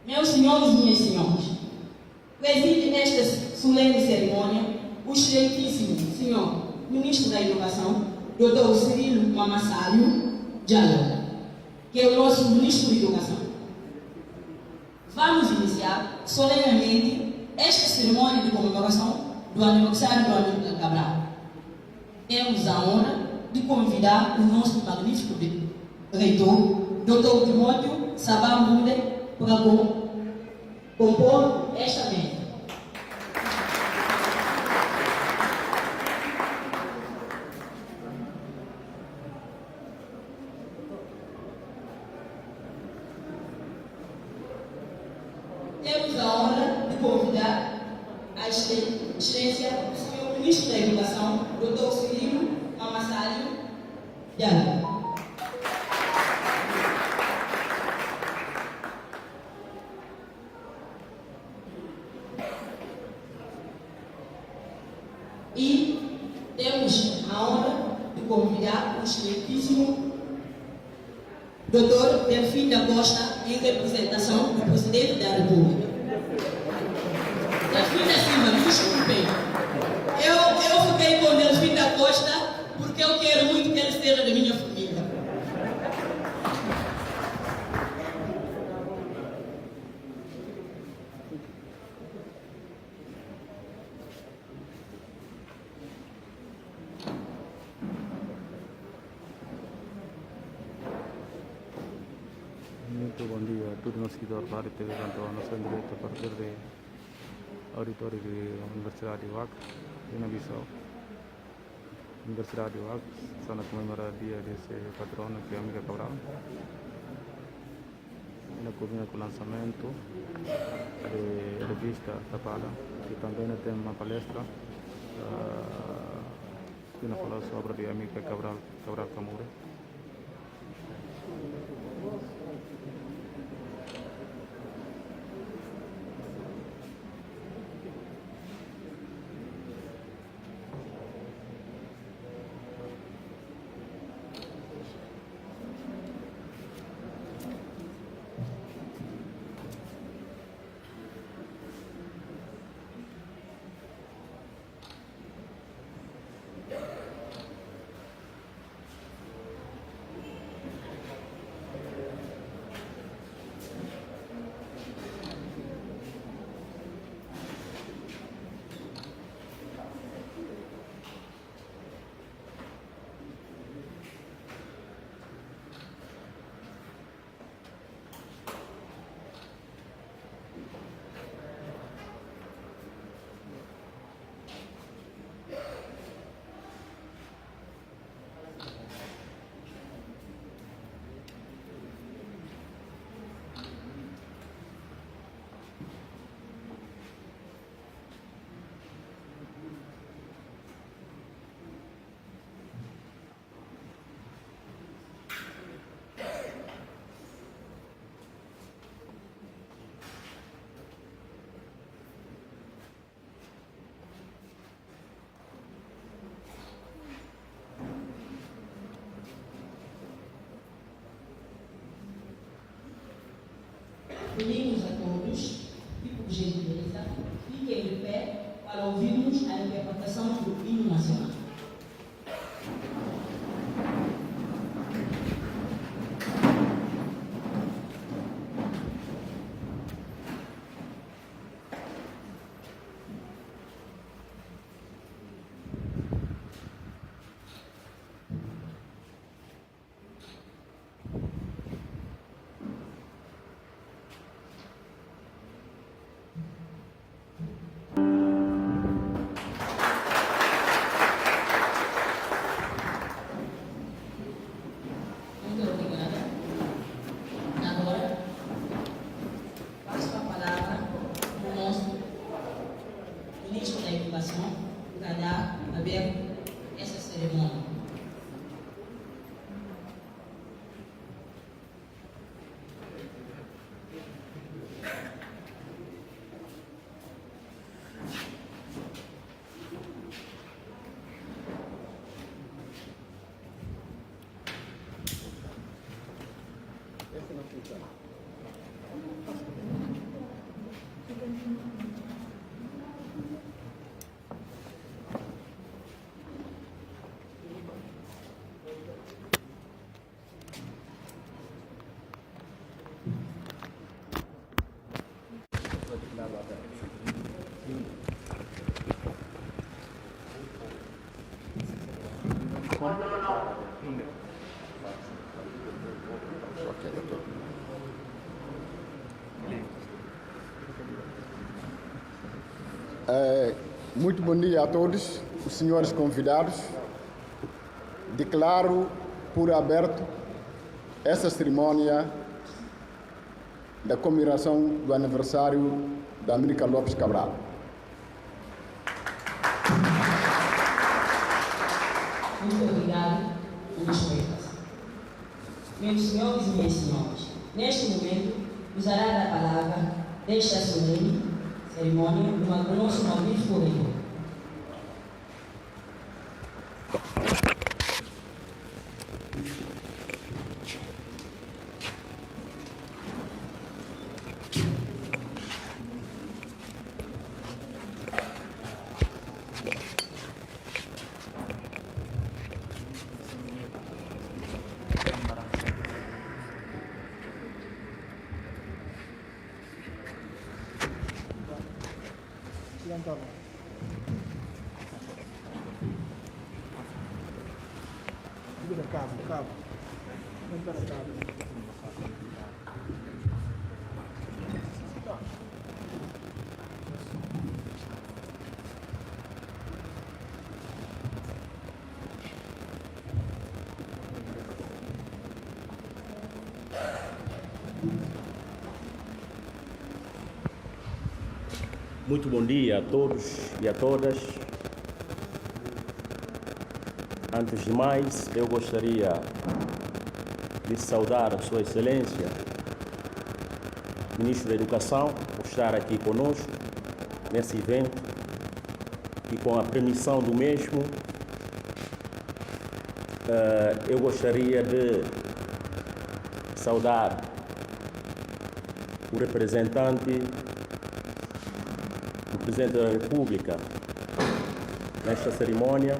Meus senhores e minhas senhoras, preside nesta solene cerimônia o excelentíssimo senhor Ministro da Educação, Dr. Cirilo Mamassário Diallo, que é o nosso Ministro da Educação. Vamos iniciar solenemente esta cerimônia de comemoração do aniversário do Amílcar Cabral. Temos a honra de convidar o nosso magnífico reitor, Dr. Timóteo Sabá Munde, para compor esta mesa. Temos a honra de convidar a excelência do senhor Ministro da Educação, Dr. Cirilo Mamassário Diallo. E temos a honra de convidar o excelentíssimo Dr. Delfim da Costa, em representação do Presidente da República. Delfim da Silva, me desculpem. Eu fiquei com Delfim da Costa porque eu quero muito que ele seja da minha família. Muito bom dia a todos os seguidores da Rádio TV Cantoa. Nós estamos direto a partir do auditório da Universidade de Huac, Guiné-Bissau. Universidade de Huac está a comemorar o dia desse patrono, que é Amílcar Cabral. Na combina com o lançamento da revista Tapala, e também tem uma palestra que nos fala sobre o Amílcar Cabral Camure. Pedimos a todos, e por gentileza, fiquem de pé para ouvirmos a interpretação do hino nacional. Para dar aberto essa cerimônia. Essa não funciona. microfone. Ok, doutor. Muito bom dia a todos, os senhores convidados. Declaro por aberto essa cerimônia da comemoração do aniversário da Amílcar Lopes Cabral. Muito obrigado, meus colegas. Meus senhores e minhas senhoras, neste momento, usará da palavra desta solene cerimônia do nosso magnífico reitor. Muito bom dia a todos e a todas. Antes de mais, eu gostaria de saudar a Sua Excelência, Ministro da Educação, por estar aqui conosco nesse evento e com a permissão do mesmo, eu gostaria de saudar o representante do Presidente da República nesta cerimônia,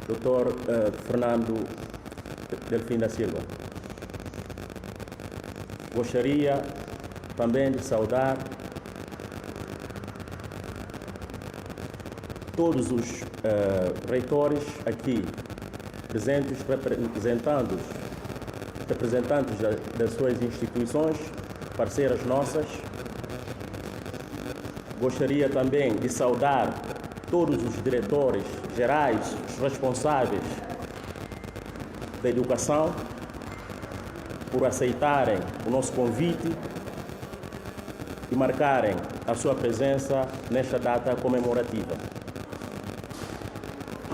Dr. Fernando Delfim da Silva. Gostaria também de saudar todos os reitores aqui presentes, representantes das suas instituições, parceiras nossas. Gostaria também de saudar todos os diretores gerais, os responsáveis da educação, por aceitarem o nosso convite e marcarem a sua presença nesta data comemorativa.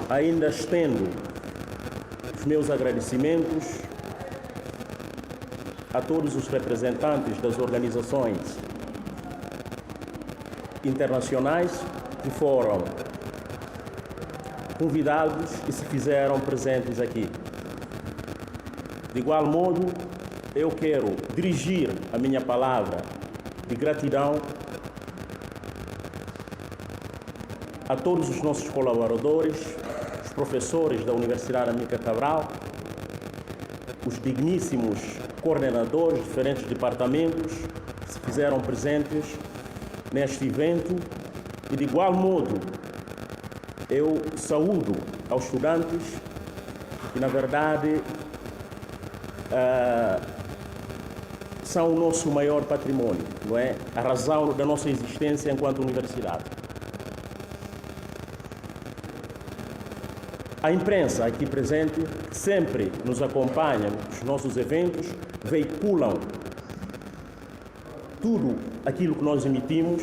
Ainda estendo os meus agradecimentos a todos os representantes das organizações internacionais que foram convidados e se fizeram presentes aqui. De igual modo, eu quero dirigir a minha palavra de gratidão a todos os nossos colaboradores, os professores da Universidade Amílcar Cabral, os digníssimos coordenadores de diferentes departamentos que se fizeram presentes neste evento, e de igual modo eu saúdo aos estudantes que, na verdade, são o nosso maior patrimônio, não é? A razão da nossa existência enquanto universidade. A imprensa aqui presente sempre nos acompanha nos nossos eventos, veiculam tudo aquilo que nós emitimos.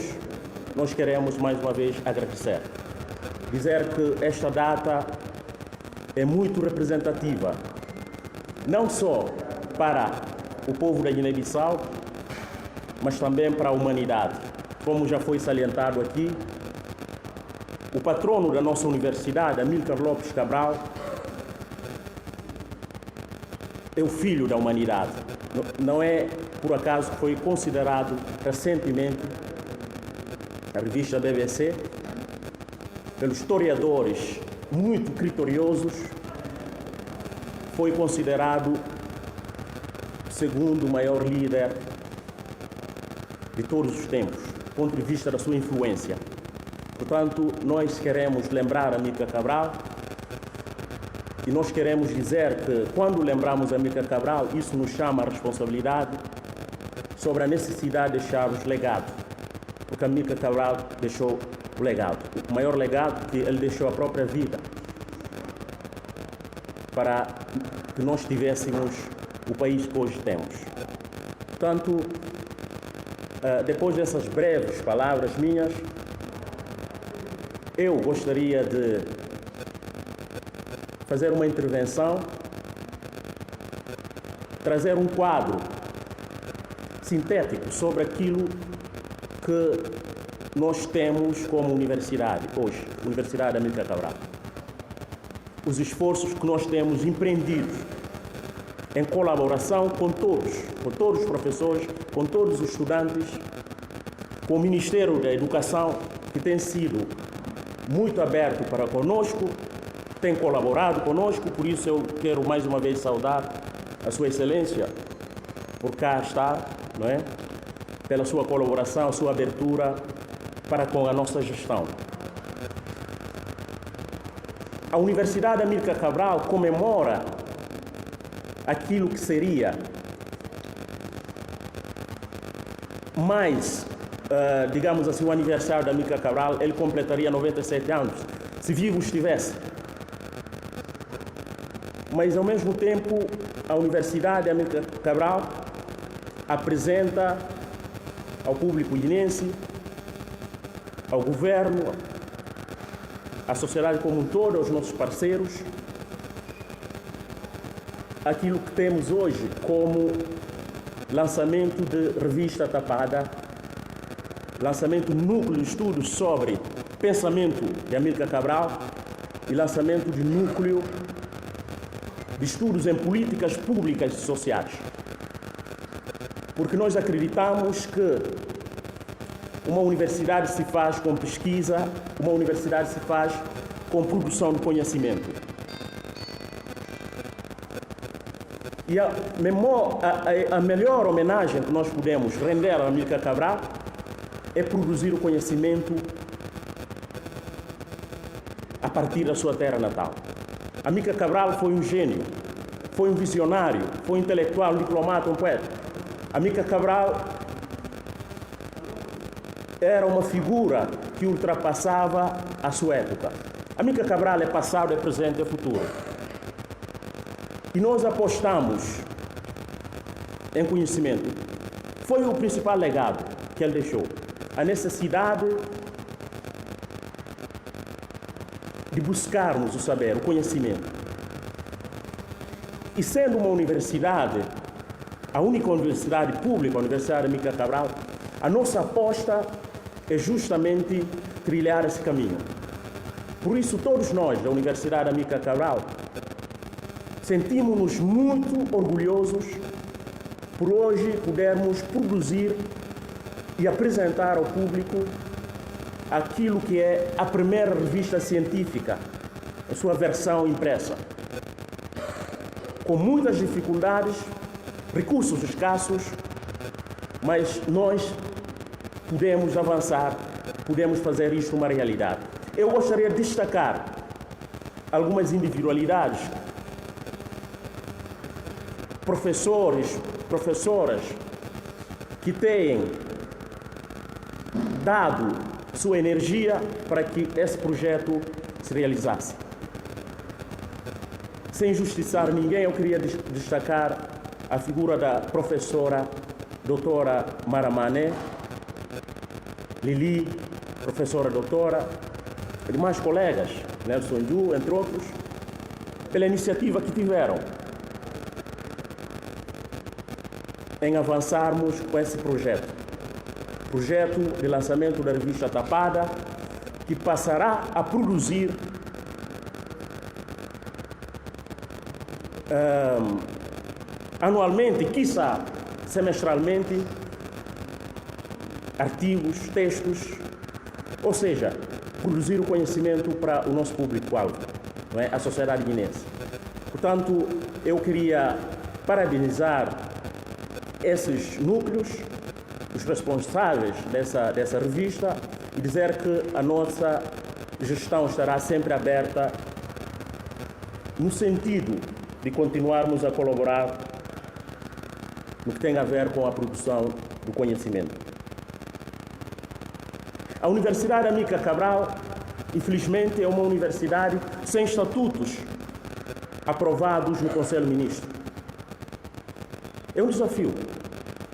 Nós queremos mais uma vez agradecer. Dizer que esta data é muito representativa, não só para o povo da Guiné-Bissau, mas também para a humanidade. Como já foi salientado aqui, o patrono da nossa universidade, Amílcar Lopes Cabral, é o filho da humanidade. Não é por acaso que foi considerado recentemente, na revista BBC, pelos historiadores muito criteriosos, foi considerado o segundo maior líder de todos os tempos, do ponto de vista da sua influência. Portanto, nós queremos lembrar a Amílcar Cabral e nós queremos dizer que, quando lembramos a Amílcar Cabral, isso nos chama a responsabilidade sobre a necessidade de deixarmos legado, porque Amílcar Cabral deixou o legado, o maior legado, que ele deixou a própria vida para que nós tivéssemos o país que hoje temos. Portanto, depois dessas breves palavras minhas, eu gostaria de fazer uma intervenção, trazer um quadro sintético sobre aquilo que nós temos como universidade hoje, Universidade Amílcar Cabral. Os esforços que nós temos empreendidos em colaboração com todos os professores, com todos os estudantes, com o Ministério da Educação, que tem sido muito aberto para conosco, tem colaborado conosco. Por isso eu quero mais uma vez saudar a Sua Excelência por cá estar, não é? Pela sua colaboração, a sua abertura para com a nossa gestão. A Universidade Amílcar Cabral comemora aquilo que seria mais, digamos assim, o aniversário da Amílcar Cabral. Ele completaria 97 anos, se vivo estivesse. Mas, ao mesmo tempo, a Universidade Amílcar Cabral apresenta ao público guinense, ao governo, à sociedade como um todo, aos nossos parceiros, aquilo que temos hoje como lançamento de revista tapada, lançamento de núcleo de estudos sobre pensamento de Amílcar Cabral e lançamento de núcleo de estudos em políticas públicas e sociais. Porque nós acreditamos que uma universidade se faz com pesquisa, uma universidade se faz com produção de conhecimento. E a melhor homenagem que nós podemos render a Amílcar Cabral é produzir o conhecimento a partir da sua terra natal. Amílcar Cabral foi um gênio, foi um visionário, foi um intelectual, um diplomata, um poeta. Amílcar Cabral era uma figura que ultrapassava a sua época. Amílcar Cabral é passado, é presente, é futuro. E nós apostamos em conhecimento. Foi o principal legado que ele deixou. A necessidade de buscarmos o saber, o conhecimento. E sendo uma universidade, a única universidade pública, a Universidade Amílcar Cabral, a nossa aposta é justamente trilhar esse caminho. Por isso, todos nós da Universidade Amílcar Cabral sentimos-nos muito orgulhosos por hoje podermos produzir e apresentar ao público aquilo que é a primeira revista científica, a sua versão impressa. Com muitas dificuldades, recursos escassos, mas nós podemos avançar, podemos fazer isto uma realidade. Eu gostaria de destacar algumas individualidades, professores, professoras, que têm dado sua energia para que esse projeto se realizasse. Sem injustiçar ninguém, eu queria destacar a figura da professora doutora Mara Mané, Lili, professora doutora, e demais colegas, Nelson Du, entre outros, pela iniciativa que tiveram em avançarmos com esse projeto de lançamento da revista tapada, que passará a produzir anualmente, quiçá semestralmente, artigos, textos, ou seja, produzir o conhecimento para o nosso público-alvo, não é? A sociedade guinense. Portanto, eu queria parabenizar esses núcleos, os responsáveis dessa revista, e dizer que a nossa gestão estará sempre aberta no sentido de continuarmos a colaborar no que tem a ver com a produção do conhecimento. A Universidade Amílcar Cabral, infelizmente, é uma universidade sem estatutos aprovados no Conselho de Ministros. É um desafio.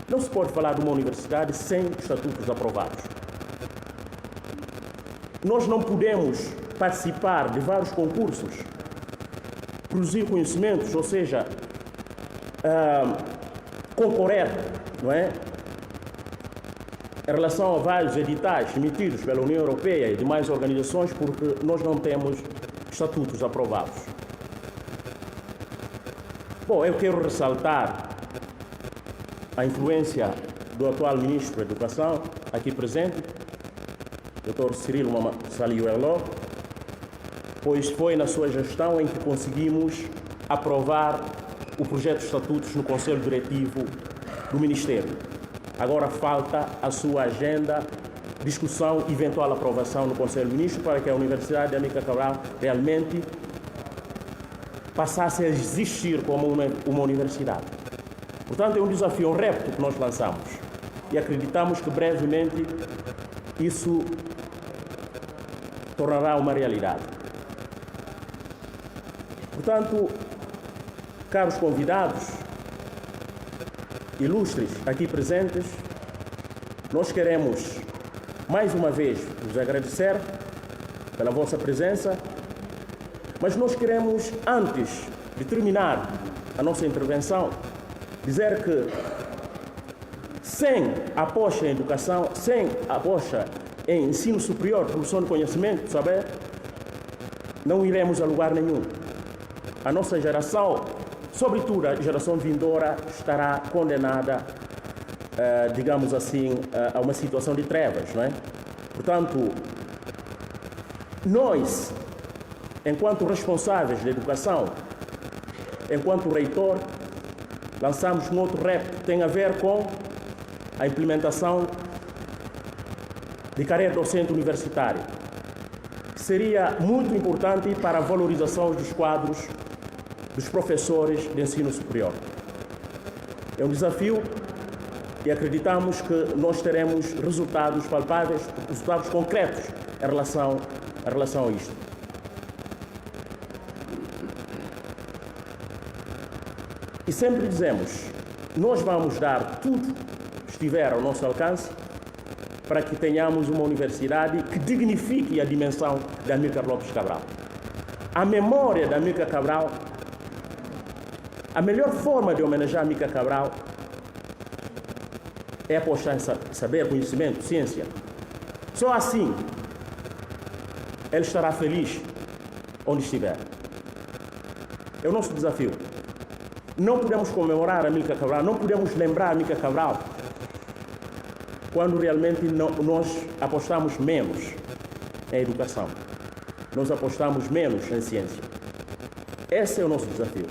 Não se pode falar de uma universidade sem estatutos aprovados. Nós não podemos participar de vários concursos, produzir conhecimentos, ou seja, concorrer, não é? Em relação a vários editais emitidos pela União Europeia e demais organizações, porque nós não temos estatutos aprovados. Bom, eu quero ressaltar a influência do atual Ministro da Educação, aqui presente, Dr. Cyril Salio-Eló, pois foi na sua gestão em que conseguimos aprovar o projeto de estatutos no Conselho Diretivo do Ministério. Agora falta a sua agenda, discussão e eventual aprovação no Conselho de Ministros para que a Universidade Amílcar Cabral realmente passasse a existir como uma universidade. Portanto, é um desafio, um repto que nós lançamos e acreditamos que brevemente isso tornará uma realidade. Portanto, caros convidados, ilustres aqui presentes, nós queremos mais uma vez vos agradecer pela vossa presença, mas nós queremos, antes de terminar a nossa intervenção, dizer que sem aposta em educação, sem aposta em ensino superior, produção de conhecimento, saber, não iremos a lugar nenhum. A nossa geração, sobretudo a geração vindoura, estará condenada, digamos assim, a uma situação de trevas, não é? Portanto, nós, enquanto responsáveis da educação, enquanto reitor, lançamos um outro repto que tem a ver com a implementação de carreira docente universitária, que seria muito importante para a valorização dos quadros dos professores de ensino superior. É um desafio e acreditamos que nós teremos resultados palpáveis, resultados concretos em relação a isto. E sempre dizemos, nós vamos dar tudo que estiver ao nosso alcance para que tenhamos uma universidade que dignifique a dimensão de Amílcar Lopes Cabral. A memória de Amílcar Cabral, a melhor forma de homenagear Amílcar Cabral é apostar em saber, conhecimento, ciência. Só assim ele estará feliz onde estiver. É o nosso desafio. Não podemos comemorar Amílcar Cabral, não podemos lembrar Amílcar Cabral quando realmente nós apostamos menos em educação, nós apostamos menos em ciência. Esse é o nosso desafio.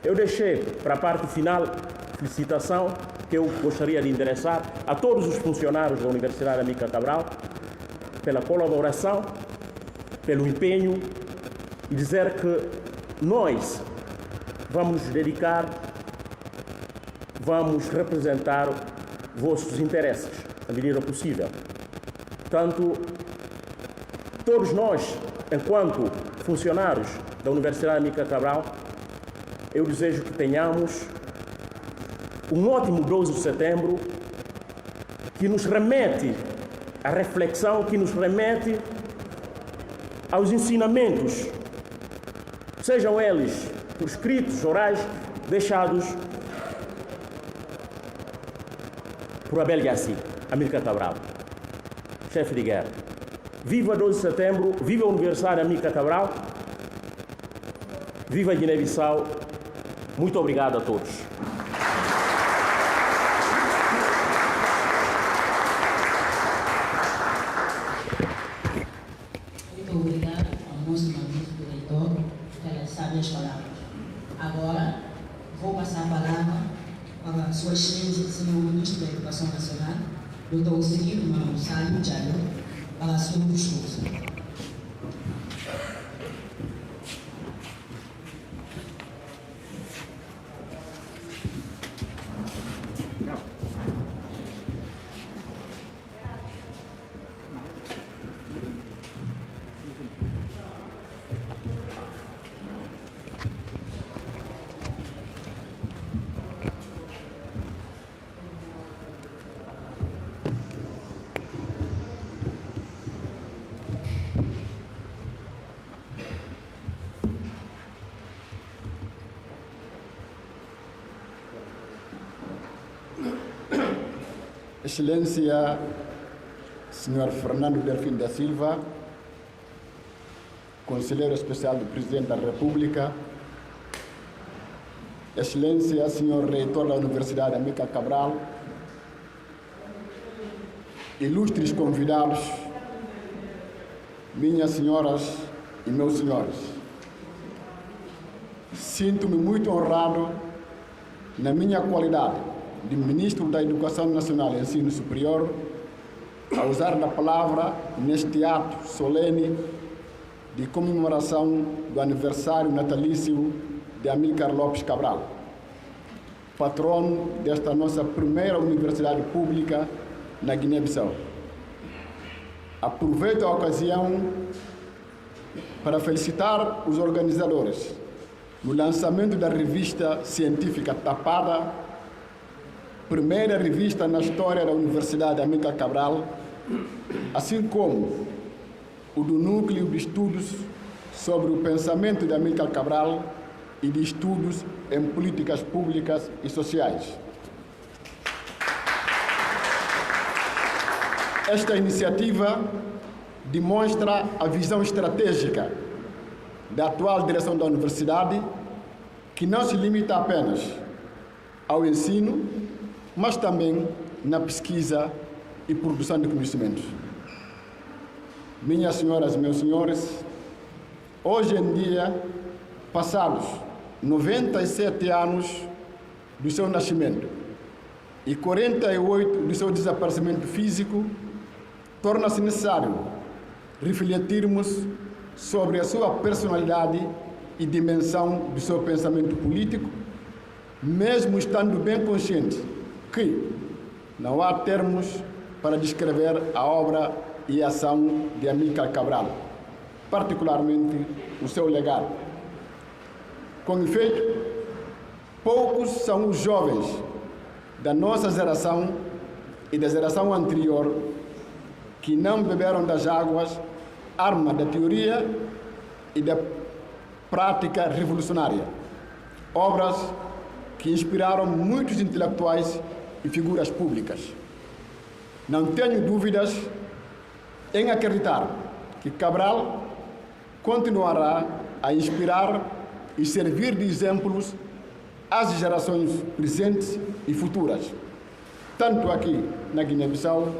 Eu deixei para a parte final felicitação que eu gostaria de endereçar a todos os funcionários da Universidade Amílcar Cabral pela colaboração, pelo empenho e dizer que nós vamos nos dedicar, vamos representar vossos interesses na medida possível. Portanto, todos nós, enquanto funcionários da Universidade Amílcar Cabral, eu desejo que tenhamos um ótimo 12 de setembro que nos remete à reflexão, que nos remete aos ensinamentos, sejam eles por escritos, orais, deixados por Abel Gassi, Amílcar Cabral, chefe de guerra. Viva 12 de setembro, viva a Universidade Amílcar Cabral, viva a Guiné-Bissau. Muito obrigado a todos. Muito obrigado ao nosso magnífico reitor pelas sábias palavras. Agora, vou passar a palavra para a Sua Excelência, Senhor Ministro da Educação Nacional, Dr. Cyril Salio-Eló, Palácio Luxuoso. Excelência, Sr. Fernando Delfim da Silva, Conselheiro Especial do Presidente da República, Excelência, Sr. Reitor da Universidade Amílcar Cabral, ilustres convidados, minhas senhoras e meus senhores, sinto-me muito honrado na minha qualidade de Ministro da Educação Nacional e Ensino Superior, a usar da palavra neste ato solene de comemoração do aniversário natalício de Amílcar Lopes Cabral, patrono desta nossa primeira universidade pública na Guiné-Bissau. Aproveito a ocasião para felicitar os organizadores no lançamento da revista científica Tapada, primeira revista na história da Universidade Amílcar Cabral, assim como o do Núcleo de Estudos sobre o Pensamento de Amílcar Cabral e de Estudos em Políticas Públicas e Sociais. Esta iniciativa demonstra a visão estratégica da atual direção da universidade, que não se limita apenas ao ensino, mas também na pesquisa e produção de conhecimentos. Minhas senhoras e meus senhores, hoje em dia, passados 97 anos do seu nascimento e 48 do seu desaparecimento físico, torna-se necessário refletirmos sobre a sua personalidade e dimensão do seu pensamento político, mesmo estando bem consciente que não há termos para descrever a obra e a ação de Amílcar Cabral, particularmente o seu legado. Com efeito, poucos são os jovens da nossa geração e da geração anterior que não beberam das águas, arma da teoria e da prática revolucionária, obras que inspiraram muitos intelectuais e figuras públicas. Não tenho dúvidas em acreditar que Cabral continuará a inspirar e servir de exemplos às gerações presentes e futuras, tanto aqui na Guiné-Bissau,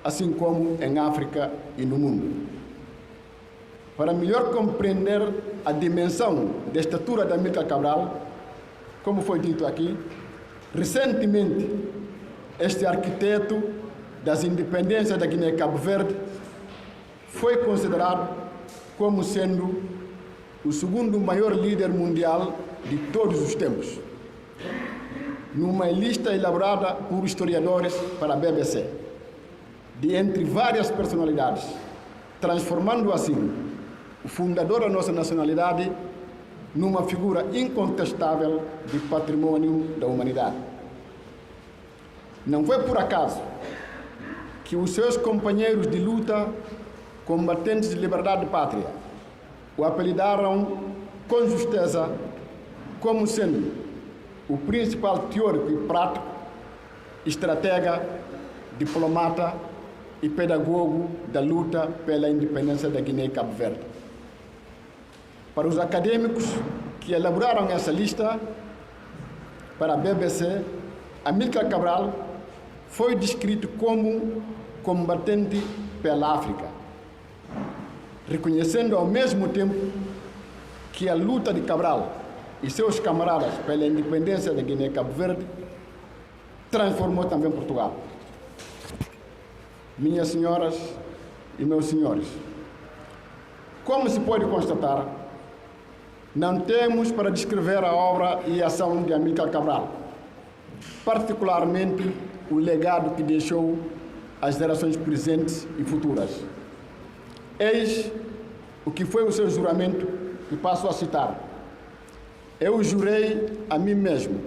assim como em África e no mundo. Para melhor compreender a dimensão da estatura de Amílcar Cabral, como foi dito aqui, recentemente este arquiteto das independências da Guiné e Cabo Verde foi considerado como sendo o segundo maior líder mundial de todos os tempos, numa lista elaborada por historiadores para a BBC, de entre várias personalidades, transformando assim o fundador da nossa nacionalidade numa figura incontestável de patrimônio da humanidade. Não foi por acaso que os seus companheiros de luta, combatentes de liberdade e pátria, o apelidaram com justeza como sendo o principal teórico e prático, estratega, diplomata e pedagogo da luta pela independência da Guiné e Cabo Verde. Para os acadêmicos que elaboraram essa lista para a BBC, Amílcar Cabral foi descrito como combatente pela África, reconhecendo ao mesmo tempo que a luta de Cabral e seus camaradas pela independência da Guiné e Cabo Verde transformou também Portugal. Minhas senhoras e meus senhores, como se pode constatar, não temos para descrever a obra e a ação de Amílcar Cabral, particularmente o legado que deixou às gerações presentes e futuras. Eis o que foi o seu juramento, que passo a citar. Eu jurei a mim mesmo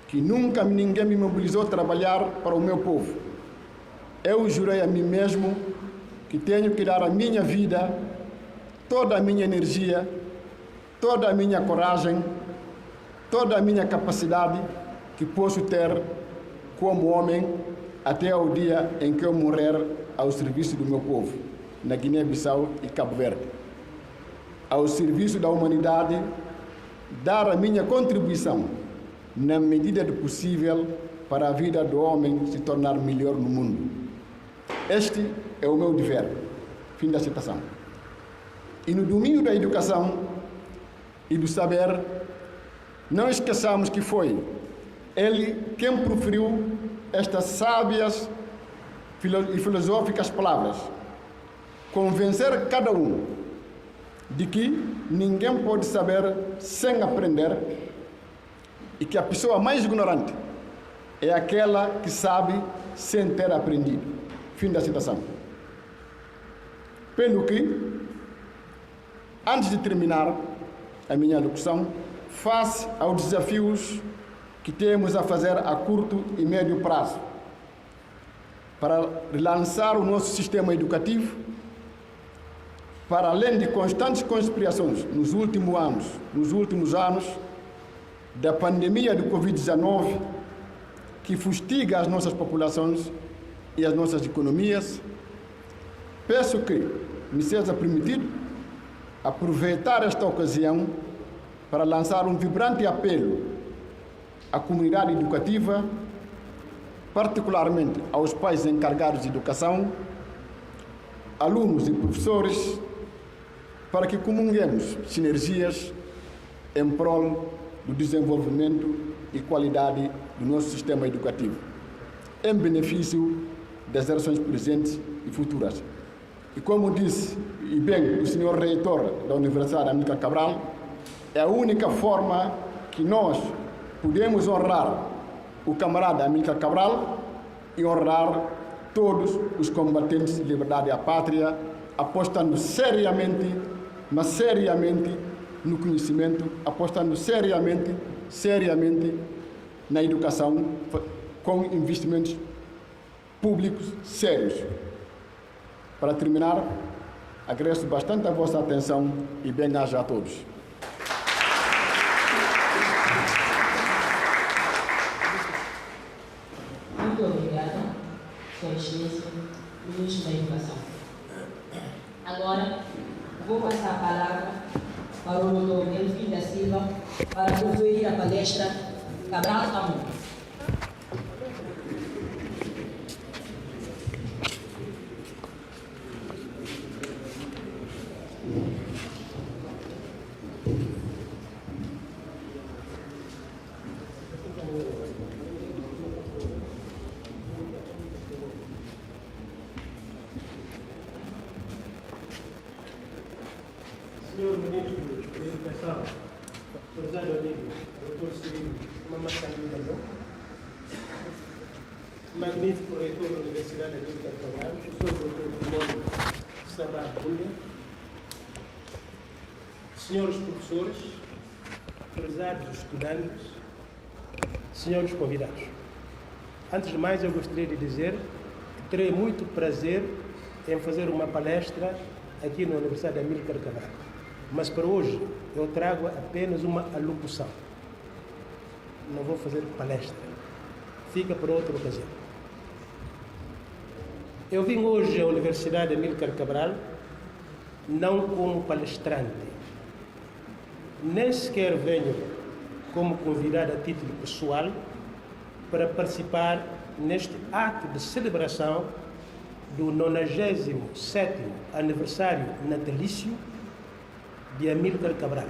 que nunca ninguém me mobilizou a trabalhar para o meu povo. Eu jurei a mim mesmo que tenho que dar a minha vida, toda a minha energia, toda a minha coragem, toda a minha capacidade que posso ter como homem até ao dia em que eu morrer ao serviço do meu povo, na Guiné-Bissau e Cabo Verde. Ao serviço da humanidade, dar a minha contribuição, na medida do possível, para a vida do homem se tornar melhor no mundo. Este é o meu dever. Fim da citação. E no domínio da educação e do saber, não esqueçamos que foi ele quem proferiu estas sábias e filosóficas palavras: convencer cada um de que ninguém pode saber sem aprender e que a pessoa mais ignorante é aquela que sabe sem ter aprendido. Fim da citação. Pelo que, antes de terminar a minha locução, face aos desafios que temos a fazer a curto e médio prazo para relançar o nosso sistema educativo, para além de constantes conspirações nos últimos anos da pandemia do Covid-19, que fustiga as nossas populações e as nossas economias, peço que me seja permitido aproveitar esta ocasião para lançar um vibrante apelo à comunidade educativa, particularmente aos pais encarregados de educação, alunos e professores, para que comunguemos sinergias em prol do desenvolvimento e qualidade do nosso sistema educativo, em benefício das gerações presentes e futuras. E como disse, e bem, o senhor reitor da Universidade Amílcar Cabral, é a única forma que nós podemos honrar o camarada Amílcar Cabral e honrar todos os combatentes de liberdade à pátria, apostando seriamente, mas seriamente, no conhecimento, apostando seriamente na educação, com investimentos públicos sérios. Para terminar, agradeço bastante a vossa atenção e bem-aja a todos. Muito obrigada, Sua Excelência, Ministro da Educação. Agora, vou passar a palavra para o Dr. Delfim da Silva para proferir a palestra Cabral Camões. Senhor Ministro da Educação, prezado amigo, Dr. Cirilo Mamassanguinho, magnífico reitor da Universidade Amílcar Cabral, professor Dr. Mono Sabá Bunda, senhores professores, prezados estudantes, senhores convidados. Antes de mais, eu gostaria de dizer que terei muito prazer em fazer uma palestra aqui na Universidade Amílcar Cabral. Mas para hoje eu trago apenas uma alocução. Não vou fazer palestra. Fica para outra ocasião. Eu vim hoje à Universidade Amílcar Cabral não como palestrante, nem sequer venho como convidado a título pessoal para participar neste ato de celebração do 97º aniversário natalício de Amílcar Cabral,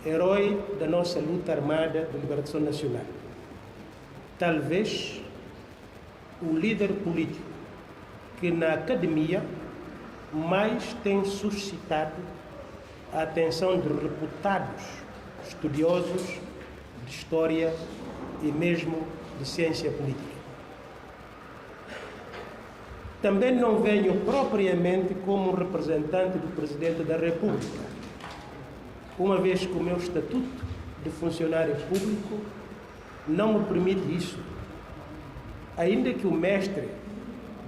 herói da nossa luta armada de libertação nacional. Talvez o líder político que na academia mais tem suscitado a atenção de reputados estudiosos de história e mesmo de ciência política. Também não venho propriamente como representante do Presidente da República, uma vez que o meu estatuto de funcionário público não me permite isso, ainda que o mestre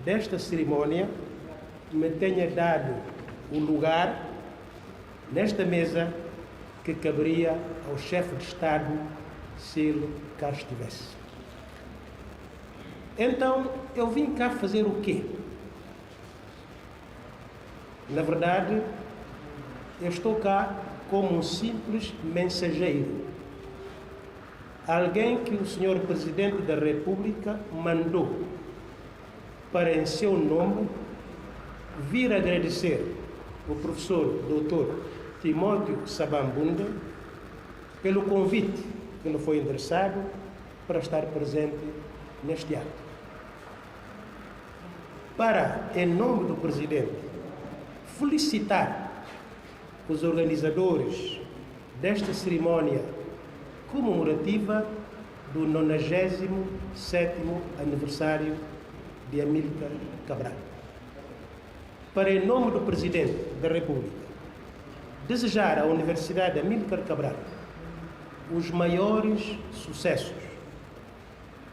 desta cerimônia me tenha dado o lugar nesta mesa que caberia ao chefe de Estado se ele cá estivesse. Então, eu vim cá fazer o quê? Na verdade, eu estou cá como um simples mensageiro. Alguém que o Sr. Presidente da República mandou para, em seu nome, vir agradecer o professor Dr. Timóteo Sabambunda pelo convite que lhe foi endereçado para estar presente neste ato. Para, em nome do Presidente, felicitar os organizadores desta cerimônia comemorativa do 97º aniversário de Amílcar Cabral. Para, em nome do Presidente da República, desejar à Universidade Amílcar Cabral os maiores sucessos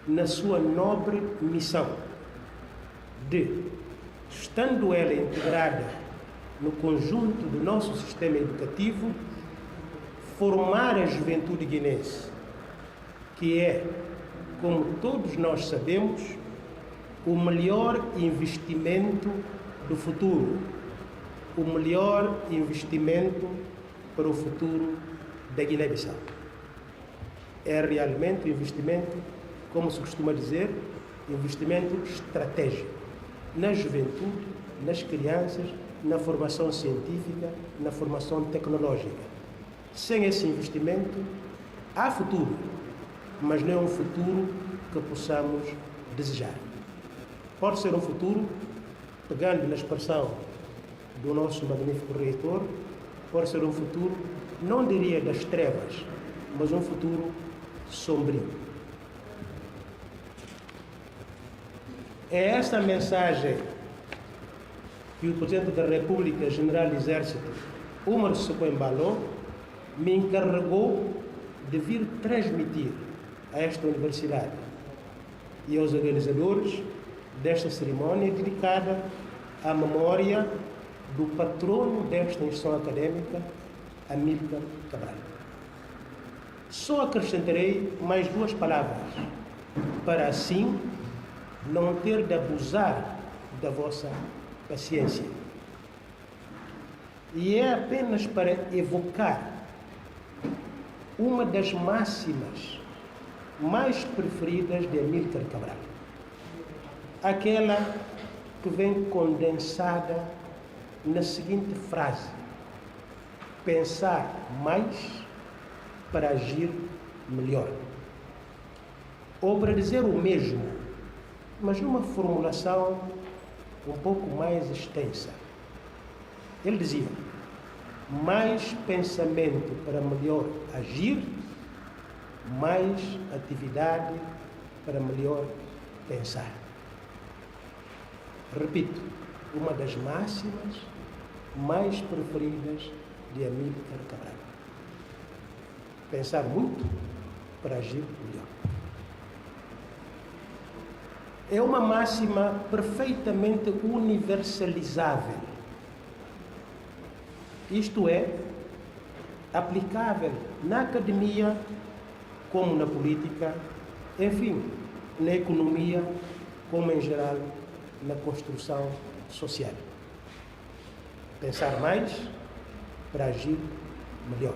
na sua nobre missão de, estando ela integrada no conjunto do nosso sistema educativo, formar a juventude guinense, que é, como todos nós sabemos, o melhor investimento do futuro, o melhor investimento para o futuro da Guiné-Bissau. É realmente um investimento, como se costuma dizer, investimento estratégico na juventude, nas crianças, na formação científica, na formação tecnológica. Sem esse investimento, há futuro, mas não é um futuro que possamos desejar. Pode ser um futuro, pegando na expressão do nosso magnífico reitor, pode ser um futuro, não diria das trevas, mas um futuro sombrio. É essa a mensagem que o Presidente da República, General do Exército, Umar Sissoco Embaló, me encarregou de vir transmitir a esta universidade e aos organizadores desta cerimônia dedicada à memória do patrono desta instituição académica, Amílcar Cabral. Só acrescentarei mais duas palavras, para assim não ter de abusar da vossa paciência. E é apenas para evocar uma das máximas mais preferidas de Amílcar Cabral, aquela que vem condensada na seguinte frase: pensar mais para agir melhor. Ou, para dizer o mesmo, mas numa formulação um pouco mais extensa, ele dizia: mais pensamento para melhor agir, mais atividade para melhor pensar. Repito, uma das máximas mais preferidas de Amílcar Cabral. Pensar muito para agir melhor. É uma máxima perfeitamente universalizável. Isto é, aplicável na academia como na política, enfim, na economia como em geral na construção social. Pensar mais para agir melhor.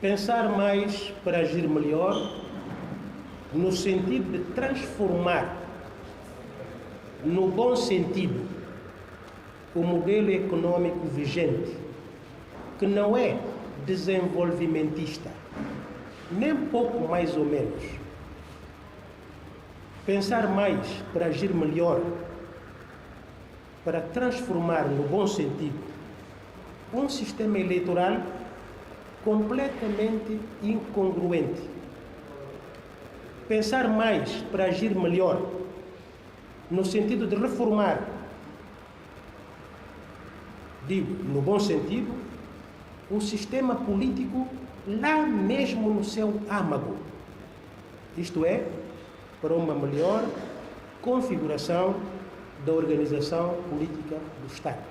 Pensar mais para agir melhor no sentido de transformar, no bom sentido, o modelo econômico vigente, que não é desenvolvimentista, nem pouco mais ou menos. Pensar mais para agir melhor, para transformar no bom sentido um sistema eleitoral completamente incongruente. Pensar mais para agir melhor, no sentido de reformar, digo, no bom sentido, o sistema político lá mesmo no seu âmago. Isto é, para uma melhor configuração da organização política do Estado.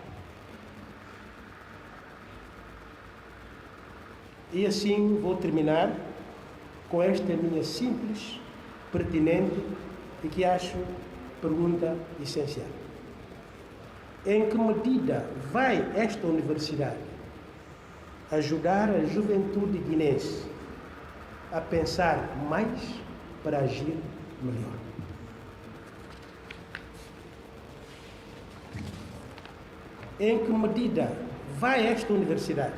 E assim vou terminar com esta minha simples, pertinente e que acho pergunta essencial. Em que medida vai esta universidade ajudar a juventude guinense a pensar mais para agir melhor? Em que medida vai esta universidade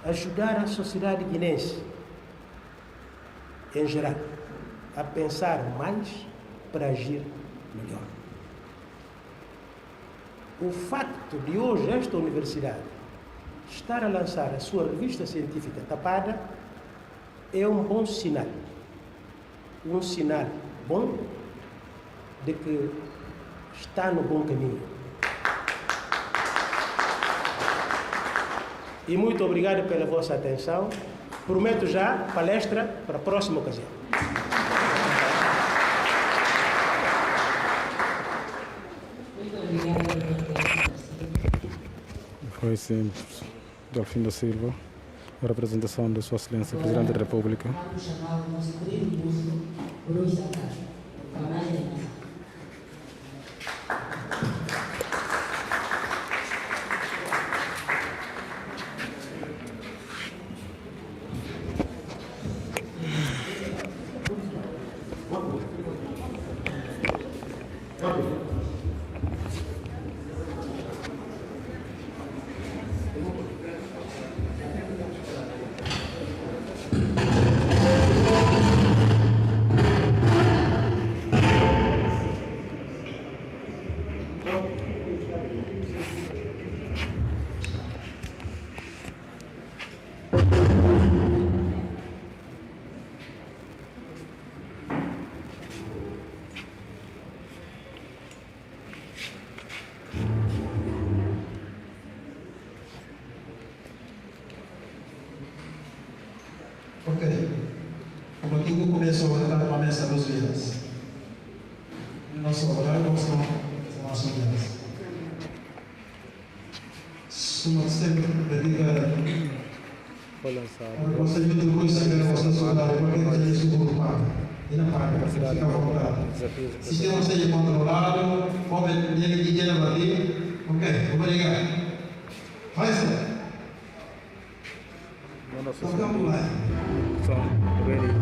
ajudar a sociedade guinense, em geral, a pensar mais para agir melhor? O facto de hoje esta universidade estar a lançar a sua revista científica tapada é um bom sinal. Um sinal bom de que está no bom caminho. E muito obrigado pela vossa atenção. Prometo já palestra para a próxima ocasião. Muito obrigada. Foi sim, Delfim da Silva, a representação de Sua Excelência, Presidente da República. Vamos chamar o nosso querido músico, Bruno Santana. Ok. Como aqui que começou a dar uma mesa dos dias. Nosso horário são as dias. Suma sempre dedica Foi lançado. ao conselho de coisa que era nossa sociedade, porque ele é suburbano. E na parte, fica à vontade. Sistema seja controlado, como ele diz na bater. Ok, obrigado. Faz isso. Vamos lá. São ready,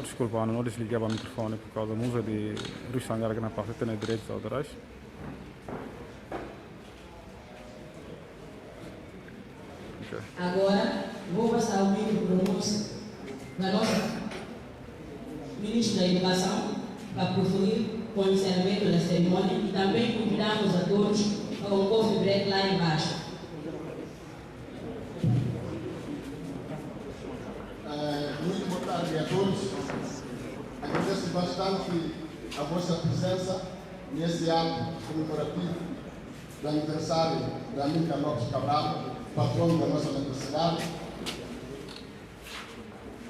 Desculpa, não desligava o microfone por causa da música de Ruxangara que não passa ter direitos autorais. Okay. Agora, vou passar o micro para da nossa Ministra da Educação para proferir o encerramento da cerimônia e também convidamos a todos para um coffee break lá embaixo. Muito boa tarde a todos. Agradeço bastante a vossa presença nesse ato comemorativo do aniversário da Amílcar Lopes Cabral, patrono da nossa universidade,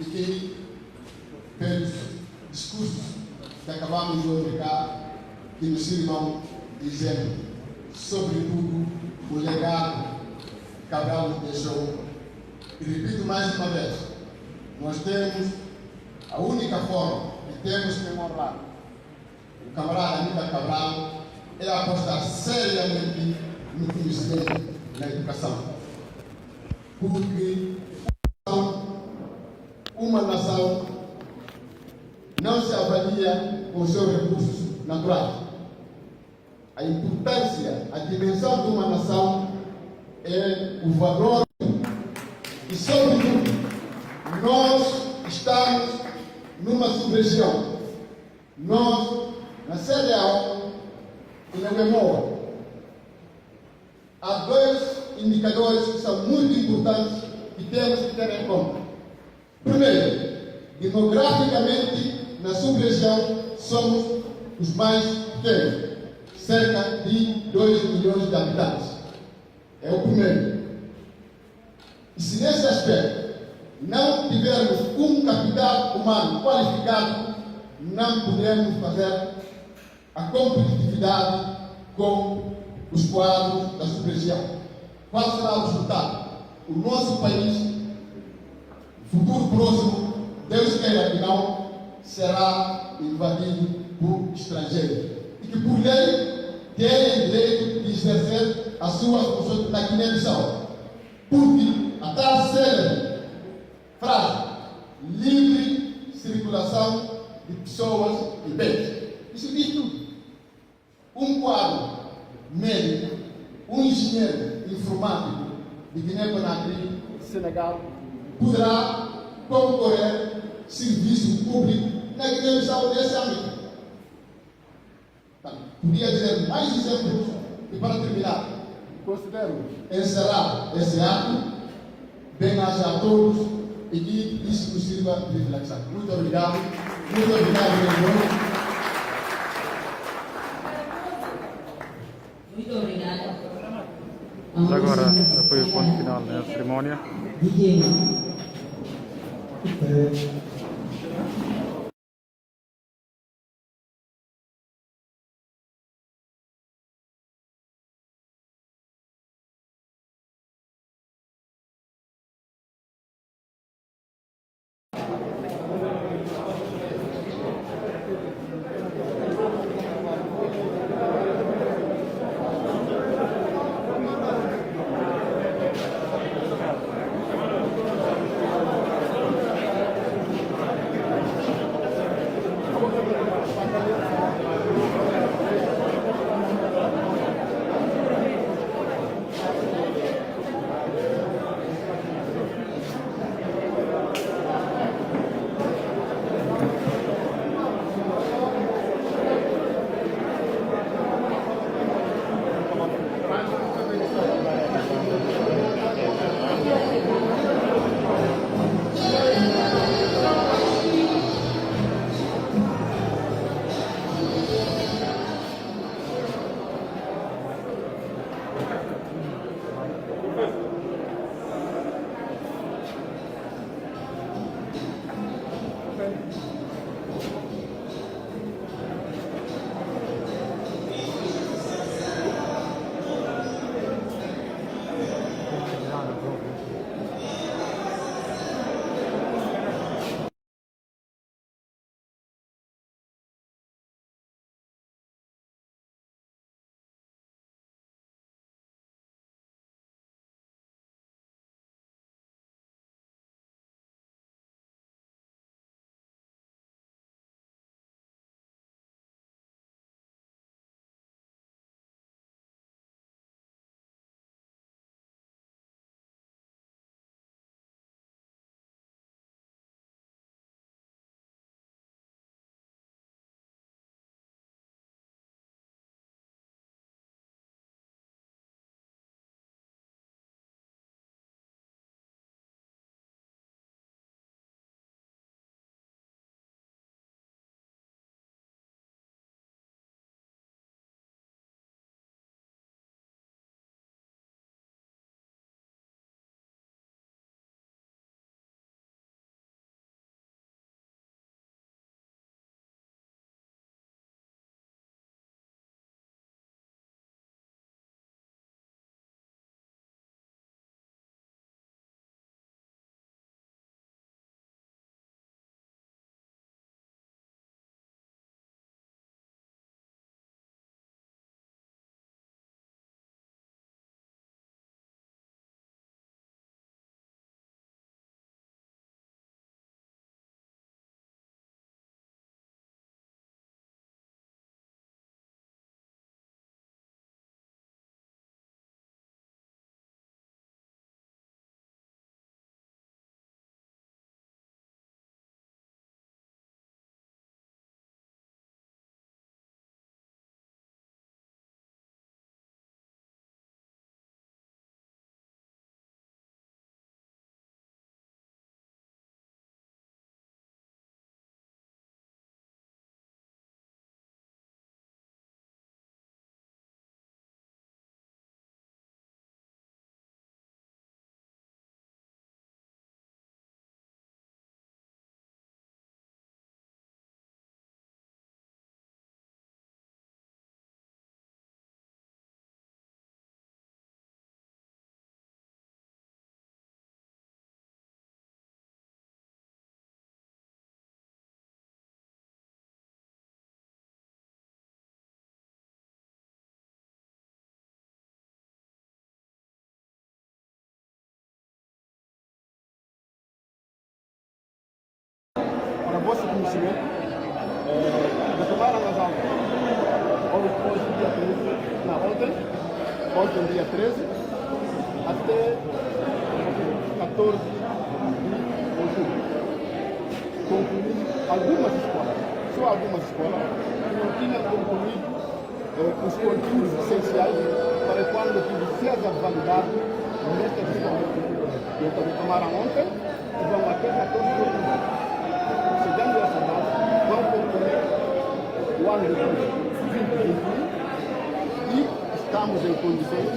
e que, pelos discursos que acabamos de ouvir cá, que nos sirvam de exemplo, sobretudo o legado que Cabral nos deixou. E repito mais uma vez, nós temos a única forma que temos que honrar o camarada Amílcar Cabral é apostar seriamente no conhecimento e na educação. Porque uma nação não se avalia com os seus recursos naturais. A importância, a dimensão de uma nação é o valor e, sobretudo, nós estamos numa sub-região. Nós, na CDAO e na UEMOA, há dois indicadores que são muito importantes e temos que ter em conta. Primeiro, demograficamente, na sub-região, somos os mais pequenos, cerca de 2 milhões de habitantes. É o primeiro. E se nesse aspecto não tivermos um capital humano qualificado, não podemos fazer a competitividade com os quadros da sub-região. Qual será o resultado? O nosso país, futuro próximo, Deus queira que não, será invadido por estrangeiros. E que, por lei, têm direito de exercer as suas funções na Guiné-Bissau. Porque a tal célebre frase, livre circulação de pessoas e bens. Isso diz tudo. Um quadro médico, um engenheiro informático de Guiné-Conakry, Senegal, poderá concorrer serviço público na Guiné-Bissau nesse âmbito. Podia dizer mais exemplos e, para terminar, considero encerrar esse ato. Bem-aja a todos e que isso nos sirva de reflexão. Muito obrigado. Muito obrigado, meu irmão. Muito obrigada. Agora, foi o ponto final da cerimônia. nascimento, retomaram as aulas. Hoje, dia 13, ontem, dia 13, até 14 de outubro. Concluí algumas escolas, só algumas escolas, que não tinham concluído os conteúdos essenciais para quando tive seja validado nesta escola. Então, retomaram ontem e vão até 14 de outubro. Chegando a essa data, vão concluir o ano de 2021 e estamos em condições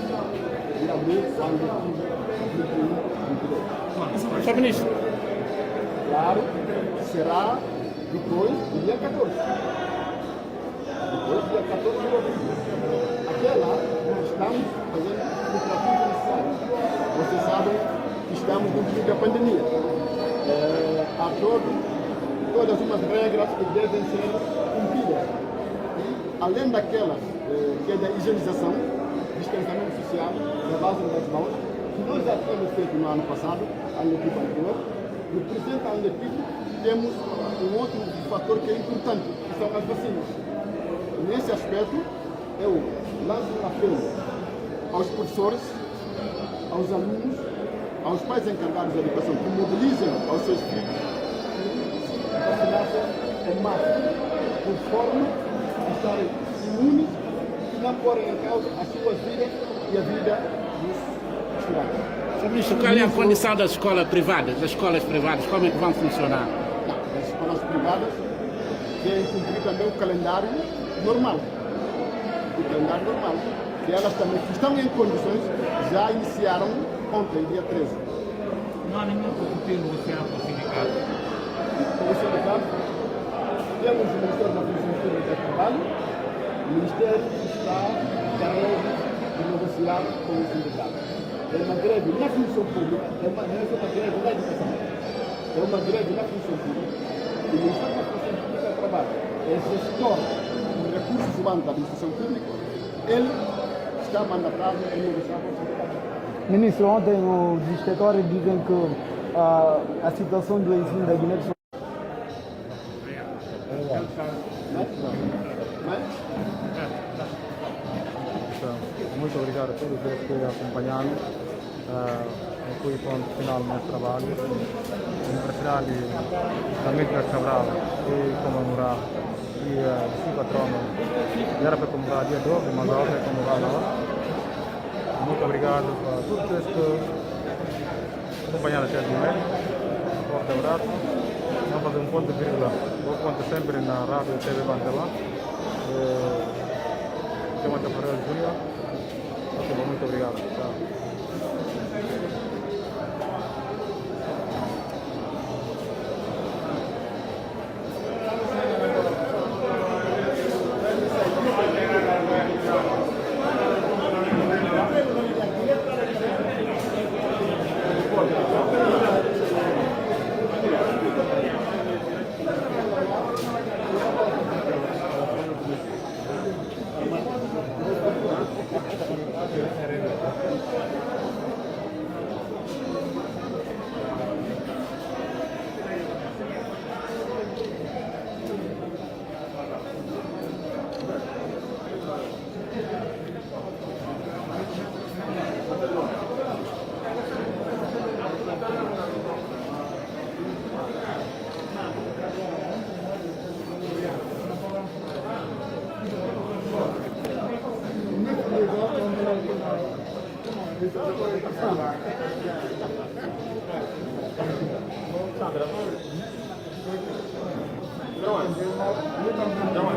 de abrir o ano de 2021. Senhor Ministro. Claro, será depois do dia 14. Depois do dia 14 de outubro. Até lá, nós estamos fazendo o tratamento necessário. Vocês sabem que estamos no período da pandemia. Há todas umas regras que devem ser cumpridas. E, além daquelas que é da higienização, distanciamento social, lavagem das mãos, que nós já tínhamos feito no ano passado, ano equipe anterior, no presente ano equipe temos um outro fator que é importante, que são as vacinas. Nesse aspecto, eu lanço um apelo aos professores, aos alunos, aos pais encarregados da educação, que mobilizem aos seus filhos a vacinação em massa, por forma de estarem imunes e não porem em causa as suas vidas e a vida dos estudantes. Senhor Ministro, qual é a condição das escolas privadas? Como é que vão funcionar? As escolas privadas têm que cumprir também o calendário normal. O calendário normal. Que elas também, que estão em condições, já iniciaram ontem, dia 13. Não há nenhum protocolo negociado com o sindicato. O sindicato, temos o Ministério da Função Pública e Trabalho, o Ministério está carente de negociar com o sindicato. É uma greve na função pública, não é uma greve na educação. É uma greve na função pública. O Ministério da Função Pública e Trabalho é gestor de recursos humanos da administração pública. Ele está mandatado em negociar com o sindicato. Ministro, ontem os inspetores dizem que a situação do ensino da Guiné-Bissau. Muito obrigado a todos os que acompanharam. Fui ponto final do nosso trabalho. A Universidade da Milcar Cabral foi comemorar dia 5 era para comemorar dia 12, mas a outra é comemorar agora. Muito obrigado a todos os que acompanharam até o momento. Forte abraço. Vamos fazer um ponto de vírgula. Vou contar sempre na rádio e TV Bantela. Tem uma temporada de Júnior. Muito obrigado. Tchau. No,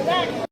Yeah.